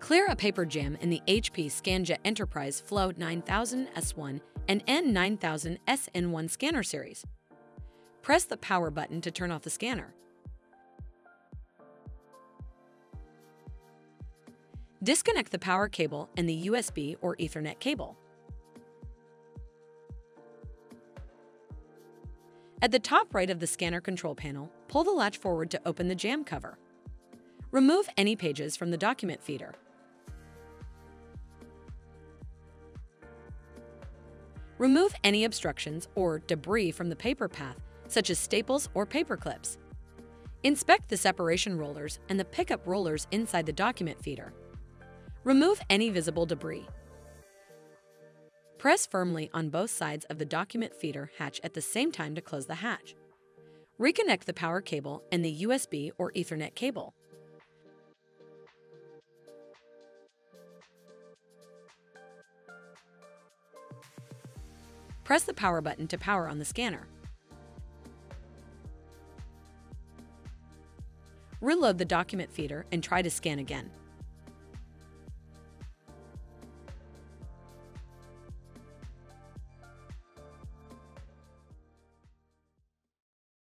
Clear a paper jam in the HP ScanJet Enterprise Flow 9000 S1 and N9000 SN1 scanner series. Press the power button to turn off the scanner. Disconnect the power cable and the USB or Ethernet cable. At the top right of the scanner control panel, pull the latch forward to open the jam cover. Remove any pages from the document feeder. Remove any obstructions or debris from the paper path, such as staples or paper clips. Inspect the separation rollers and the pickup rollers inside the document feeder. Remove any visible debris. Press firmly on both sides of the document feeder hatch at the same time to close the hatch. Reconnect the power cable and the USB or Ethernet cable. Press the power button to power on the scanner. Reload the document feeder and try to scan again.